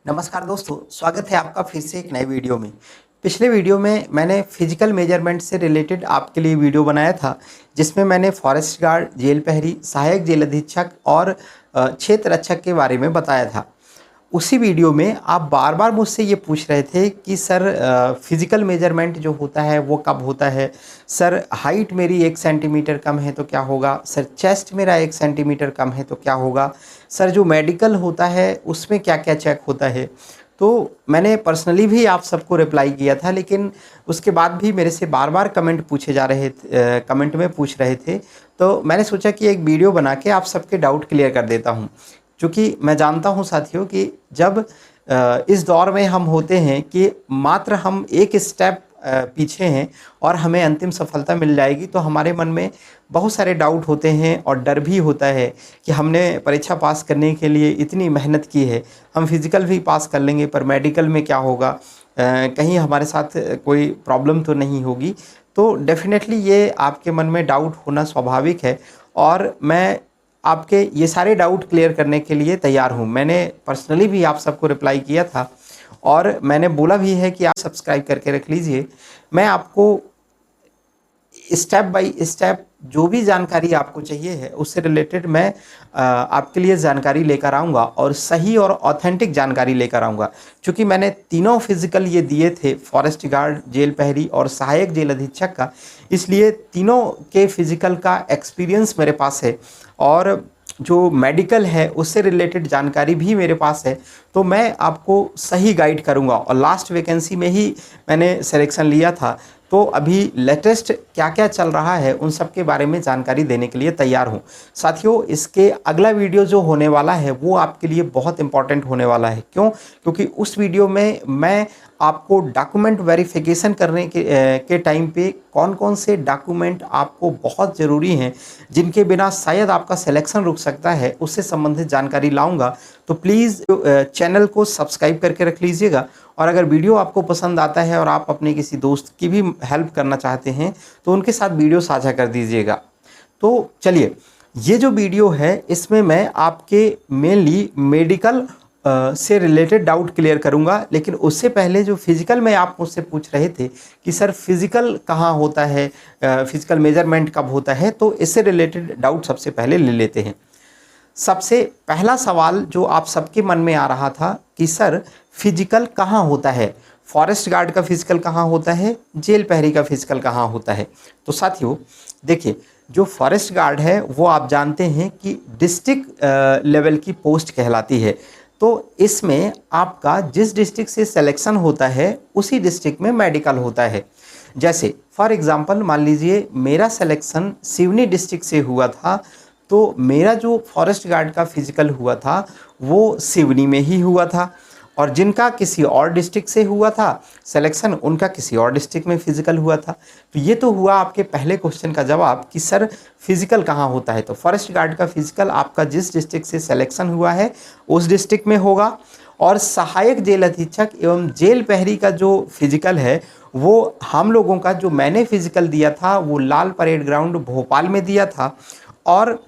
नमस्कार दोस्तों, स्वागत है आपका फिर से एक नए वीडियो में। पिछले वीडियो में मैंने फिजिकल मेजरमेंट से रिलेटेड आपके लिए वीडियो बनाया था, जिसमें मैंने फॉरेस्ट गार्ड, जेल प्रहरी, सहायक जेल अधीक्षक और क्षेत्र रक्षक के बारे में बताया था। उसी वीडियो में आप बार-बार मुझसे ये पूछ रहे थे कि सर फिजिकल मेजरमेंट जो होता है वो कब होता है? सर हाइट मेरी 1 सेंटीमीटर कम है तो क्या होगा? सर चेस्ट मेरा 1 सेंटीमीटर कम है तो क्या होगा? सर जो मेडिकल होता है उसमें क्या-क्या चेक होता है? तो मैंने पर्सनली भी आप सबको रिप्लाई किया था, लेकिन उसके बाद भी मेरे से बार-बार कमेंट में पूछ रहे थे। तो मैंने सोचा कि एक वीडियो बना के आप सबके डाउट क्लियर कर देता हूँ। चूँकि मैं जानता हूँ साथियों कि जब इस दौर में हम होते हैं कि मात्र हम एक स्टेप पीछे हैं और हमें अंतिम सफलता मिल जाएगी, तो हमारे मन में बहुत सारे डाउट होते हैं और डर भी होता है कि हमने परीक्षा पास करने के लिए इतनी मेहनत की है, हम फिज़िकल भी पास कर लेंगे पर मेडिकल में क्या होगा? कहीं हमारे साथ कोई प्रॉब्लम तो नहीं होगी? तो डेफ़िनेटली ये आपके मन में डाउट होना स्वाभाविक है और मैं आपके ये सारे डाउट क्लियर करने के लिए तैयार हूँ। मैंने पर्सनली भी आप सबको रिप्लाई किया था और मैंने बोला भी है कि आप सब्सक्राइब करके रख लीजिए। मैं आपको स्टेप बाय स्टेप जो भी जानकारी आपको चाहिए है उससे रिलेटेड मैं आपके लिए जानकारी लेकर आऊँगा और सही और ऑथेंटिक जानकारी लेकर आऊँगा। चूँकि मैंने तीनों फिज़िकल ये दिए थे, फॉरेस्ट गार्ड, जेल प्रहरी और सहायक जेल अधीक्षक का, इसलिए तीनों के फिज़िकल का एक्सपीरियंस मेरे पास है और जो मेडिकल है उससे रिलेटेड जानकारी भी मेरे पास है। तो मैं आपको सही गाइड करूँगा और लास्ट वैकेंसी में ही मैंने सिलेक्शन लिया था, तो अभी लेटेस्ट क्या-क्या चल रहा है उन सब के बारे में जानकारी देने के लिए तैयार हूँ। साथियों, इसके अगला वीडियो जो होने वाला है वो आपके लिए बहुत इम्पोर्टेंट होने वाला है। क्यों? क्योंकि उस वीडियो में मैं आपको डॉक्यूमेंट वेरिफिकेशन करने के टाइम पे कौन-कौन से डॉक्यूमेंट आपको बहुत ज़रूरी हैं, जिनके बिना शायद आपका सिलेक्शन रुक सकता है, उससे संबंधित जानकारी लाऊँगा। तो प्लीज़ चैनल को सब्सक्राइब करके रख लीजिएगा और अगर वीडियो आपको पसंद आता है और आप अपने किसी दोस्त की भी हेल्प करना चाहते हैं, तो उनके साथ वीडियो साझा कर दीजिएगा। तो चलिए, ये जो वीडियो है इसमें मैं आपके मेनली मेडिकल से रिलेटेड डाउट क्लियर करूंगा, लेकिन उससे पहले जो फिज़िकल में आप मुझसे पूछ रहे थे कि सर फिज़िकल कहाँ होता है, फिज़िकल मेजरमेंट कब होता है, तो इससे रिलेटेड डाउट सबसे पहले ले लेते हैं। सबसे पहला सवाल जो आप सबके मन में आ रहा था कि सर फिजिकल कहाँ होता है? फॉरेस्ट गार्ड का फिजिकल कहाँ होता है? जेल प्रहरी का फिजिकल कहाँ होता है? तो साथियों देखिए, जो फॉरेस्ट गार्ड है वो आप जानते हैं कि डिस्ट्रिक्ट लेवल की पोस्ट कहलाती है। तो इसमें आपका जिस डिस्ट्रिक्ट से सिलेक्शन होता है उसी डिस्ट्रिक्ट में मेडिकल होता है। जैसे फॉर एग्जांपल मान लीजिए मेरा सिलेक्शन सिवनी डिस्ट्रिक्ट से हुआ था, तो मेरा जो फॉरेस्ट गार्ड का फिजिकल हुआ था वो सिवनी में ही हुआ था और जिनका किसी और डिस्ट्रिक्ट से हुआ था सिलेक्शन, उनका किसी और डिस्ट्रिक्ट में फिजिकल हुआ था। तो ये तो हुआ आपके पहले क्वेश्चन का जवाब कि सर फिजिकल कहाँ होता है। तो फॉरेस्ट गार्ड का फिजिकल आपका जिस डिस्ट्रिक्ट से सिलेक्शन हुआ है उस डिस्ट्रिक्ट में होगा और सहायक जेल अधीक्षक एवं जेल प्रहरी का जो फिजिकल है वो हम लोगों का जो मैंने फिजिकल दिया था वो लाल परेड ग्राउंड भोपाल में दिया था और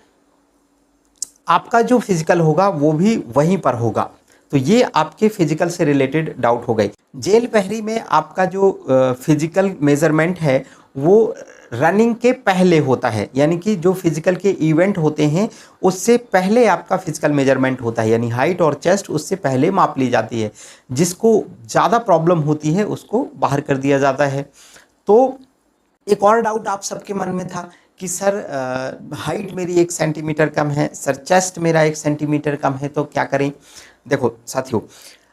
आपका जो फिजिकल होगा वो भी वहीं पर होगा। तो ये आपके फिजिकल से रिलेटेड डाउट हो गई। जेल प्रहरी में आपका जो फिजिकल मेजरमेंट है वो रनिंग के पहले होता है, यानी कि जो फिजिकल के इवेंट होते हैं उससे पहले आपका फिजिकल मेजरमेंट होता है, यानी हाइट और चेस्ट उससे पहले माप ली जाती है। जिसको ज़्यादा प्रॉब्लम होती है उसको बाहर कर दिया जाता है। तो एक और डाउट आप सबके मन में था कि सर हाइट मेरी 1 सेंटीमीटर कम है, सर चेस्ट मेरा 1 सेंटीमीटर कम है, तो क्या करें? देखो साथियों,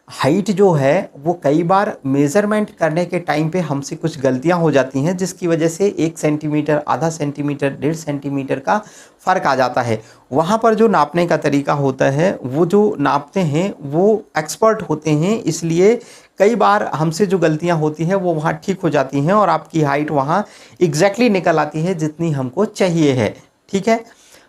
हाइट जो है वो कई बार मेज़रमेंट करने के टाइम पे हमसे कुछ गलतियां हो जाती हैं, जिसकी वजह से 1 सेंटीमीटर, आधा सेंटीमीटर, 1.5 सेंटीमीटर का फ़र्क आ जाता है। वहाँ पर जो नापने का तरीका होता है वो जो नापते हैं वो एक्सपर्ट होते हैं, इसलिए कई बार हमसे जो गलतियां होती हैं वो वहाँ ठीक हो जाती हैं और आपकी हाइट वहाँ एग्जैक्टली निकल आती है जितनी हमको चाहिए है। ठीक है।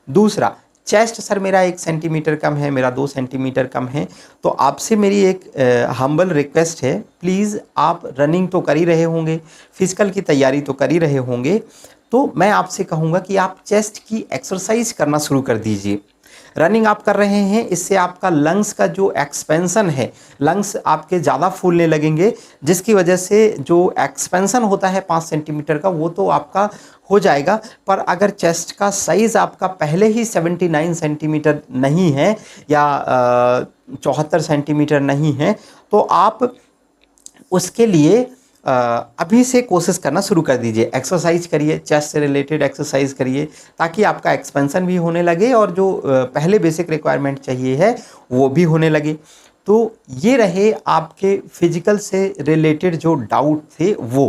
दूसरा, चेस्ट सर मेरा 1 सेंटीमीटर कम है, मेरा 2 सेंटीमीटर कम है, तो आपसे मेरी एक हम्बल रिक्वेस्ट है, प्लीज़ आप रनिंग तो कर ही रहे होंगे, फिजिकल की तैयारी तो कर ही रहे होंगे, तो मैं आपसे कहूँगा कि आप चेस्ट की एक्सरसाइज करना शुरू कर दीजिए। रनिंग आप कर रहे हैं, इससे आपका लंग्स का जो एक्सपेंशन है, लंग्स आपके ज़्यादा फूलने लगेंगे, जिसकी वजह से जो एक्सपेंशन होता है 5 सेंटीमीटर का वो तो आपका हो जाएगा। पर अगर चेस्ट का साइज़ आपका पहले ही 79 सेंटीमीटर नहीं है या 74 सेंटीमीटर नहीं है, तो आप उसके लिए अभी से कोशिश करना शुरू कर दीजिए। एक्सरसाइज करिए, चेस्ट से रिलेटेड एक्सरसाइज करिए, ताकि आपका एक्सपेंशन भी होने लगे और जो पहले बेसिक रिक्वायरमेंट चाहिए है वो भी होने लगे। तो ये रहे आपके फिजिकल से रिलेटेड जो डाउट थे वो।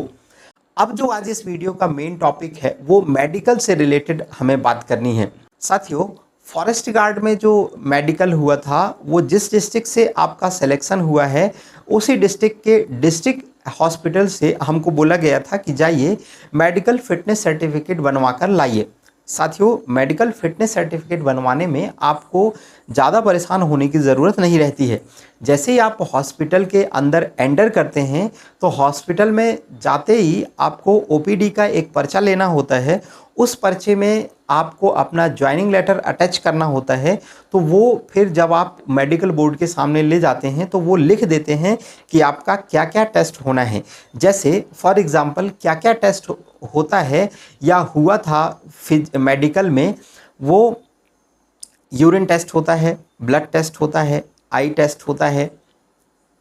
अब जो आज इस वीडियो का मेन टॉपिक है वो मेडिकल से रिलेटेड हमें बात करनी है। साथियों, फॉरेस्ट गार्ड में जो मेडिकल हुआ था वो जिस डिस्ट्रिक्ट से आपका सिलेक्शन हुआ है उसी डिस्ट्रिक्ट के डिस्ट्रिक्ट हॉस्पिटल से हमको बोला गया था कि जाइए मेडिकल फिटनेस सर्टिफिकेट बनवा कर लाइए। साथियों, मेडिकल फिटनेस सर्टिफिकेट बनवाने में आपको ज़्यादा परेशान होने की ज़रूरत नहीं रहती है। जैसे ही आप हॉस्पिटल के अंदर एंटर करते हैं तो हॉस्पिटल में जाते ही आपको ओपीडी का एक पर्चा लेना होता है। उस पर्चे में आपको अपना ज्वाइनिंग लेटर अटैच करना होता है। तो वो फिर जब आप मेडिकल बोर्ड के सामने ले जाते हैं तो वो लिख देते हैं कि आपका क्या क्या टेस्ट होना है। जैसे फॉर एग्ज़ाम्पल क्या क्या टेस्ट होता है या हुआ था मेडिकल में, वो यूरिन टेस्ट होता है, ब्लड टेस्ट होता है, आई टेस्ट होता है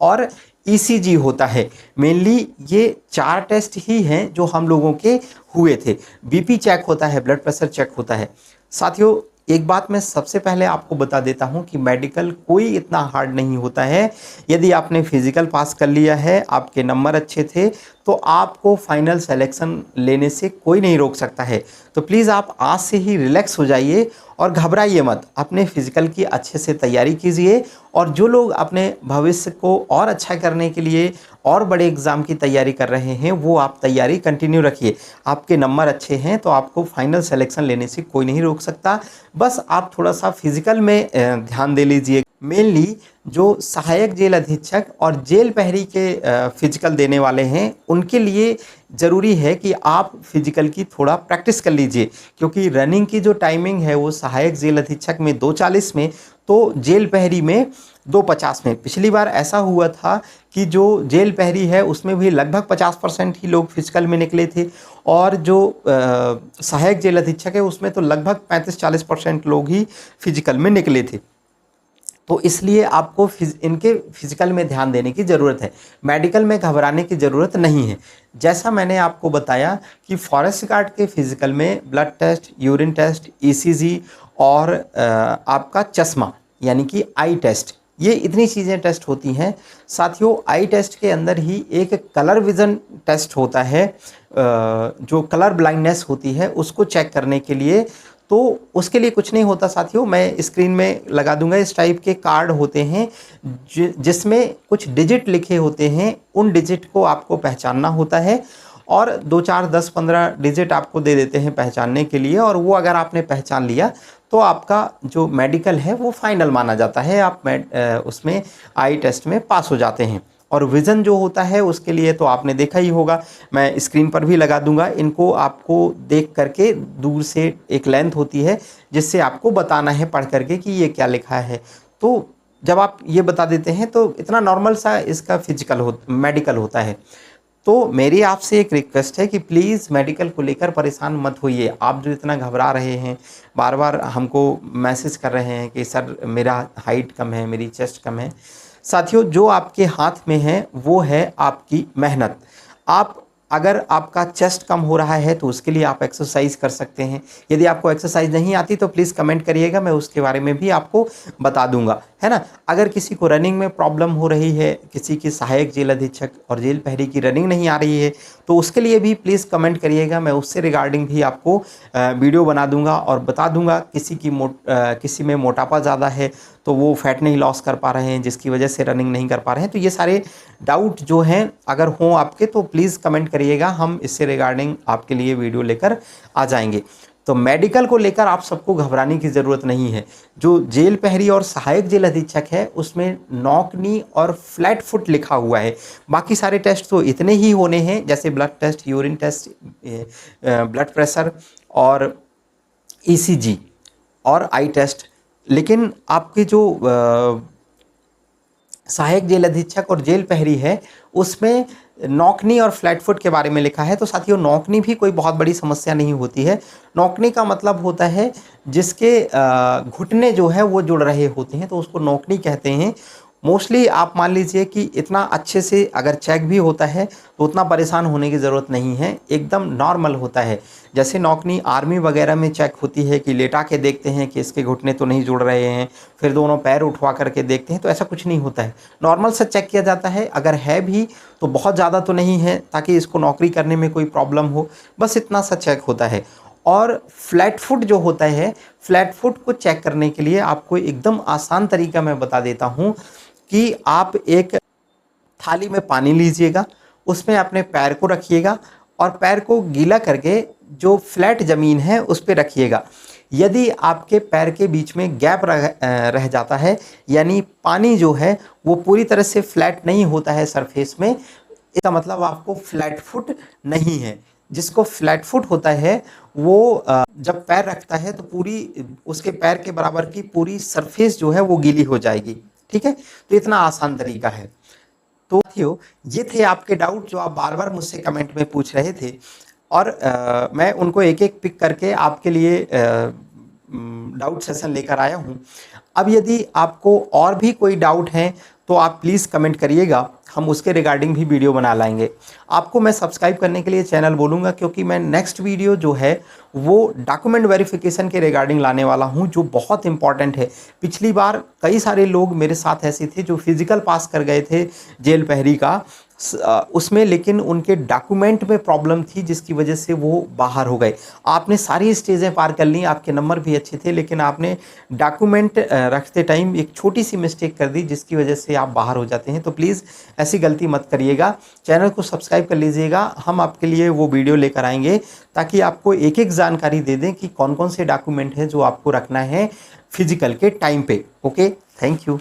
और ईसीजी होता है। मेनली ये 4 टेस्ट ही हैं जो हम लोगों के हुए थे। बीपी चेक होता है, ब्लड प्रेशर चेक होता है। साथियों, एक बात मैं सबसे पहले आपको बता देता हूं कि मेडिकल कोई इतना हार्ड नहीं होता है। यदि आपने फिजिकल पास कर लिया है, आपके नंबर अच्छे थे, तो आपको फाइनल सिलेक्शन लेने से कोई नहीं रोक सकता है। तो प्लीज़ आप आज से ही रिलैक्स हो जाइए और घबराइए मत। अपने फिजिकल की अच्छे से तैयारी कीजिए और जो लोग अपने भविष्य को और अच्छा करने के लिए और बड़े एग्ज़ाम की तैयारी कर रहे हैं वो आप तैयारी कंटिन्यू रखिए। आपके नंबर अच्छे हैं तो आपको फाइनल सिलेक्शन लेने से कोई नहीं रोक सकता। बस आप थोड़ा सा फिजिकल में ध्यान दे लीजिए। मेनली जो सहायक जेल अधीक्षक और जेल प्रहरी के फिजिकल देने वाले हैं उनके लिए ज़रूरी है कि आप फिजिकल की थोड़ा प्रैक्टिस कर लीजिए, क्योंकि रनिंग की जो टाइमिंग है वो सहायक जेल अधीक्षक में 2:40 में, तो जेल प्रहरी में 2:50 में। पिछली बार ऐसा हुआ था कि जो जेल प्रहरी है उसमें भी लगभग 50% ही लोग फिजिकल में निकले थे और जो सहायक जेल अधीक्षक है उसमें तो लगभग 35-40% लोग ही फिजिकल में निकले थे। तो इसलिए आपको इनके फिजिकल में ध्यान देने की ज़रूरत है, मेडिकल में घबराने की ज़रूरत नहीं है। जैसा मैंने आपको बताया कि फॉरेस्ट गार्ड के फिजिकल में blood test, urine test, ECG और आपका चश्मा यानी कि आई टेस्ट, ये इतनी चीज़ें टेस्ट होती हैं। साथियों, आई टेस्ट के अंदर ही एक कलर विज़न टेस्ट होता है, जो कलर ब्लाइंडनेस होती है उसको चेक करने के लिए। तो उसके लिए कुछ नहीं होता साथियों, मैं स्क्रीन में लगा दूंगा। इस टाइप के कार्ड होते हैं जिसमें कुछ डिजिट लिखे होते हैं, उन डिजिट को आपको पहचानना होता है और 2, 4, 10, 15 डिजिट आपको दे देते हैं पहचानने के लिए। और वो अगर आपने पहचान लिया तो आपका जो मेडिकल है वो फाइनल माना जाता है, आप उसमें आई टेस्ट में पास हो जाते हैं। और विज़न जो होता है उसके लिए तो आपने देखा ही होगा, मैं स्क्रीन पर भी लगा दूंगा। इनको आपको देख करके दूर से एक लेंथ होती है जिससे आपको बताना है पढ़ करके कि ये क्या लिखा है। तो जब आप ये बता देते हैं तो इतना नॉर्मल सा इसका मेडिकल होता है। तो मेरी आपसे एक रिक्वेस्ट है कि प्लीज़ मेडिकल को लेकर परेशान मत होइए। आप जो इतना घबरा रहे हैं, बार बार हमको मैसेज कर रहे हैं कि सर मेरा हाइट कम है, मेरी चेस्ट कम है। साथियों, जो आपके हाथ में है वो है आपकी मेहनत। आप अगर आपका चेस्ट कम हो रहा है तो उसके लिए आप एक्सरसाइज कर सकते हैं। यदि आपको एक्सरसाइज नहीं आती तो प्लीज़ कमेंट करिएगा, मैं उसके बारे में भी आपको बता दूंगा, है ना। अगर किसी को रनिंग में प्रॉब्लम हो रही है, किसी की सहायक जेल अधीक्षक और जेल प्रहरी की रनिंग नहीं आ रही है, तो उसके लिए भी प्लीज़ कमेंट करिएगा, मैं उससे रिगार्डिंग भी आपको वीडियो बना दूंगा और बता दूंगा। किसी में मोटापा ज़्यादा है तो वो फैट नहीं लॉस कर पा रहे हैं जिसकी वजह से रनिंग नहीं कर पा रहे हैं। तो ये सारे डाउट जो हैं अगर हों आपके तो प्लीज़ कमेंट करिएगा, हम इससे रिगार्डिंग आपके लिए वीडियो लेकर आ जाएंगे। तो मेडिकल को लेकर आप सबको घबराने की ज़रूरत नहीं है। जो जेल प्रहरी और सहायक जेल अधीक्षक है उसमें नॉक नी और फ्लैट फुट लिखा हुआ है। बाकी सारे टेस्ट तो इतने ही होने हैं, जैसे blood test, urine test, blood pressure और ईसीजी और आई टेस्ट। लेकिन आपके जो सहायक जेल अधीक्षक और जेल प्रहरी है उसमें नौकनी और फ्लैट फुट के बारे में लिखा है। तो साथियों, नौकनी भी कोई बहुत बड़ी समस्या नहीं होती है। नौकनी का मतलब होता है जिसके घुटने जो है वो जुड़ रहे होते हैं, तो उसको नौकनी कहते हैं। मोस्टली आप मान लीजिए कि इतना अच्छे से अगर चेक भी होता है तो उतना परेशान होने की ज़रूरत नहीं है, एकदम नॉर्मल होता है। जैसे नौकनी आर्मी वगैरह में चेक होती है कि लेटा के देखते हैं कि इसके घुटने तो नहीं जुड़ रहे हैं, फिर दोनों पैर उठवा करके देखते हैं, तो ऐसा कुछ नहीं होता है। नॉर्मल सा चेक किया जाता है, अगर है भी तो बहुत ज़्यादा तो नहीं है ताकि इसको नौकरी करने में कोई प्रॉब्लम हो, बस इतना सा चेक होता है। और फ्लैट फुट जो होता है, फ्लैट फुट को चेक करने के लिए आपको एकदम आसान तरीका मैं बता देता हूँ कि आप एक थाली में पानी लीजिएगा, उसमें अपने पैर को रखिएगा और पैर को गीला करके जो फ्लैट ज़मीन है उस पे रखिएगा। यदि आपके पैर के बीच में गैप रह जाता है, यानी पानी जो है वो पूरी तरह से फ्लैट नहीं होता है सरफेस में, इसका मतलब आपको फ्लैट फुट नहीं है। जिसको फ्लैट फुट होता है वो जब पैर रखता है तो पूरी उसके पैर के बराबर की पूरी सरफेस जो है वो गीली हो जाएगी। ठीक है, तो इतना आसान तरीका है। तो साथियों, ये थे आपके डाउट जो आप बार बार मुझसे कमेंट में पूछ रहे थे, और मैं उनको एक एक पिक करके आपके लिए डाउट सेशन लेकर आया हूँ। अब यदि आपको और भी कोई डाउट है तो आप प्लीज़ कमेंट करिएगा, हम उसके रिगार्डिंग भी वीडियो बना लाएंगे। आपको मैं सब्सक्राइब करने के लिए चैनल बोलूँगा, क्योंकि मैं नेक्स्ट वीडियो जो है वो डॉक्यूमेंट वेरिफिकेशन के रिगार्डिंग लाने वाला हूँ, जो बहुत इंपॉर्टेंट है। पिछली बार कई सारे लोग मेरे साथ ऐसे थे जो फिजिकल पास कर गए थे जेल प्रहरी का, उसमें लेकिन उनके डॉक्यूमेंट में प्रॉब्लम थी जिसकी वजह से वो बाहर हो गए। आपने सारी स्टेजें पार कर ली, आपके नंबर भी अच्छे थे, लेकिन आपने डॉक्यूमेंट रखते टाइम एक छोटी सी मिस्टेक कर दी जिसकी वजह से आप बाहर हो जाते हैं। तो प्लीज़ ऐसी गलती मत करिएगा, चैनल को सब्सक्राइब कर लीजिएगा। हम आपके लिए वो वीडियो लेकर आएंगे ताकि आपको एक एक जानकारी दे दें कि कौन कौन से डॉक्यूमेंट हैं जो आपको रखना है फिजिकल के टाइम पे। Okay, thank you.